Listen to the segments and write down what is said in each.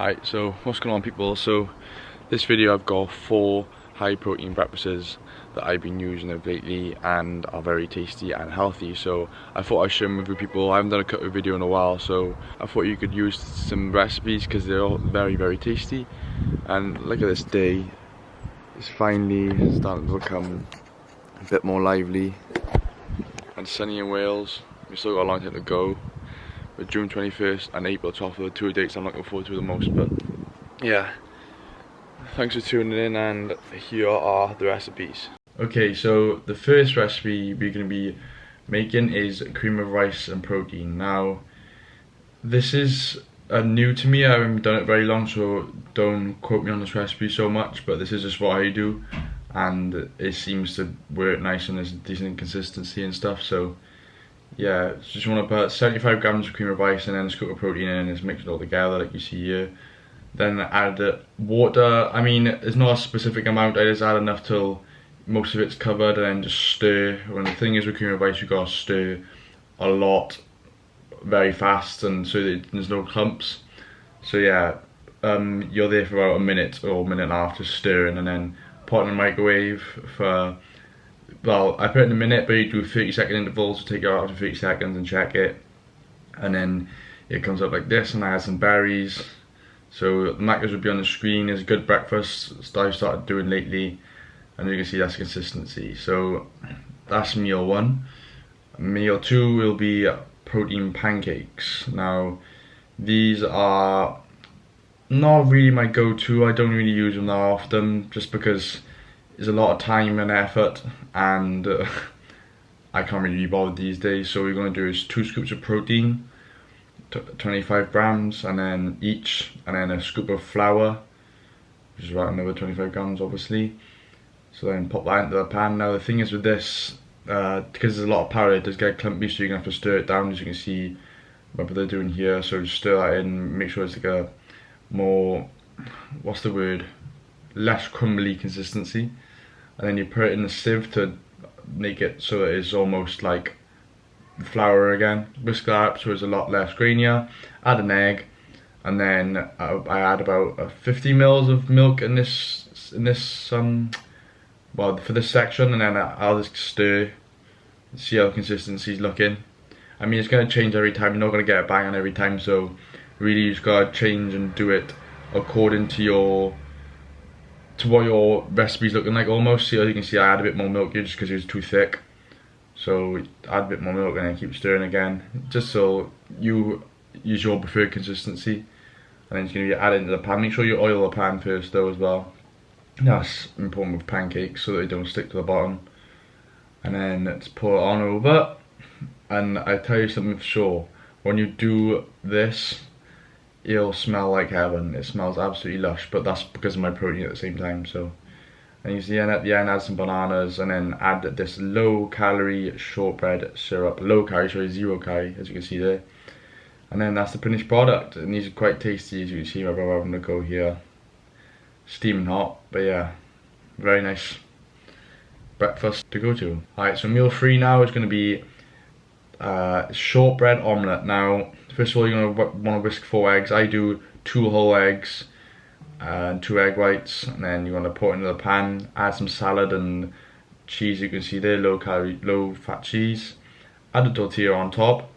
Alright, so what's going on, people? So this video I've got 4 high protein breakfasts that I've been using of lately and are very tasty and healthy, so I thought I'd share them with people. I haven't done a cooking video in a while, so I thought you could use some recipes because they're all very tasty. And look at this day, it's finally starting to become a bit more lively and sunny in Wales. We've still got a long time to go, but June 21st and April 12th are the 2 dates I'm looking forward to the most. But yeah, thanks for tuning in, and here are the recipes. Okay, so the first recipe we're going to be making is cream of rice and protein. Now, this is new to me. I haven't done it very long, so don't quote me on this recipe so much, but this is just what I do, and it seems to work nice and there's decent consistency and stuff. So yeah, just want to put 75 grams of cream of rice and then a scoop of protein in, and just mix it all together like you see here. Then add the water. I mean, it's not a specific amount, I just add enough till most of it's covered, and then just stir. And the thing is with cream of rice, you gotta stir a lot, very fast, and so that there's no clumps. So yeah, you're there for about a minute or a minute and a half just stirring, and then put it in the microwave for, well, I put it in a minute, but you do 30-second intervals, so take it out after 30 seconds and check it. And then it comes up like this, and I add some berries. So the macros would be on the screen. It's a good breakfast that I've started doing lately, and you can see that's consistency. So that's meal 1. Meal 2 will be protein pancakes. Now, these are not really my go-to. I don't really use them that often, just because it's a lot of time and effort, and I can't really be bothered these days. So what we're going to do is 2 scoops of protein, 25 grams, and then each, and then a scoop of flour, which is about another 25 grams obviously. So then pop that into the pan. Now the thing is with this, because there's a lot of powder, it does get clumpy, so you're going to have to stir it down, as you can see what they're doing here. So just stir that in, make sure it's like a more, what's the word, less crumbly consistency. And then you put it in a sieve to make it so it is almost like flour again. Whisk that up so it's a lot less grainier. Add an egg, and then I add about 50 mils of milk in this well, for this section, and then I'll just stir and see how the consistency's looking. I mean, it's going to change every time, you're not going to get a bang on every time, so really you just got to change and do it according to what your recipe's looking like almost. See, as you can see, I add a bit more milk here just because it was too thick. So add a bit more milk and then keep stirring again, just so you use your preferred consistency. And then it's going to be added into the pan. Make sure you oil the pan first though as well. That's important with pancakes so that they don't stick to the bottom. And then let's pour it on over. And I tell you something for sure, when you do this, it'll smell like heaven. It smells absolutely lush, but that's because of my protein at the same time. So, and you see, and at the end add some bananas, and then add this low calorie shortbread syrup. Low calorie, sorry, 0 calorie, as you can see there. And then that's the finished product, and these are quite tasty, as you can see. I'm having a go here, steaming hot. But yeah, very nice breakfast to go to. Alright, so meal 3 now is going to be shortbread omelette. Now, first of all, you're going to want to whisk 4 eggs. I do 2 whole eggs and 2 egg whites, and then you want to pour it into the pan. Add some salad and cheese, you can see there, low calorie, low fat cheese. Add the tortilla on top.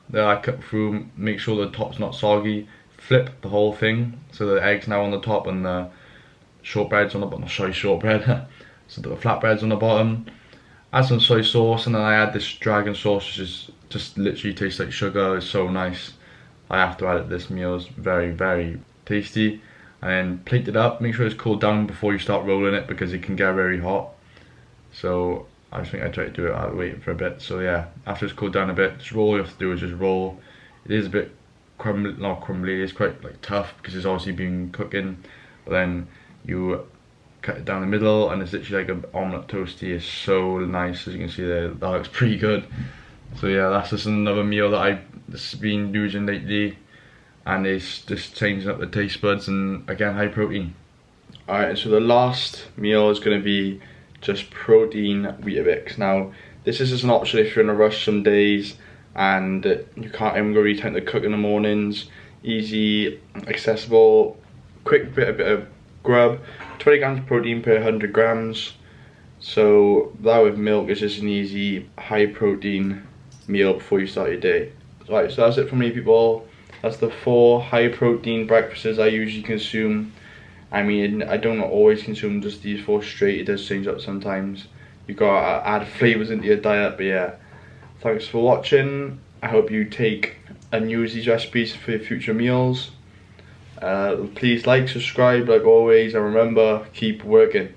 Then I cut through, make sure the top's not soggy. Flip the whole thing so the egg's now on the top and the shortbread's on the bottom. Sorry, shortbread. So the flatbread's on the bottom. Add some soy sauce, and then I add this dragon sauce, which is just literally tastes like sugar. It's so nice. I have to add it. This meal is very tasty. And then plate it up. Make sure it's cooled down before you start rolling it, because it can get very hot. So I think I try to do it. I'll wait for a bit. So yeah, after it's cooled down a bit, just roll. All you have to do is just roll. It is a bit crumbly, not crumbly. It's quite like tough because it's obviously been cooking. But then you cut it down the middle, and it's literally like an omelette toasty. It's so nice, as you can see there. That looks pretty good. So yeah, that's just another meal that I've been using lately, and it's just changing up the taste buds, and again, high protein. Alright, so the last meal is going to be just protein Weetabix. Now, this is just an option if you're in a rush some days and you can't even go really time to cook in the mornings. easy, accessible, quick bit of grub. 20 grams of protein per 100 grams. So that with milk is just an easy, high protein meal before you start your day. Right, so that's it for me, people. That's the 4 high protein breakfasts I usually consume. I mean, I don't always consume just these 4 straight. It does change up sometimes. You've got to add flavors into your diet, but yeah. Thanks for watching. I hope you take and use these recipes for your future meals. Please like, subscribe like always, and remember, keep working.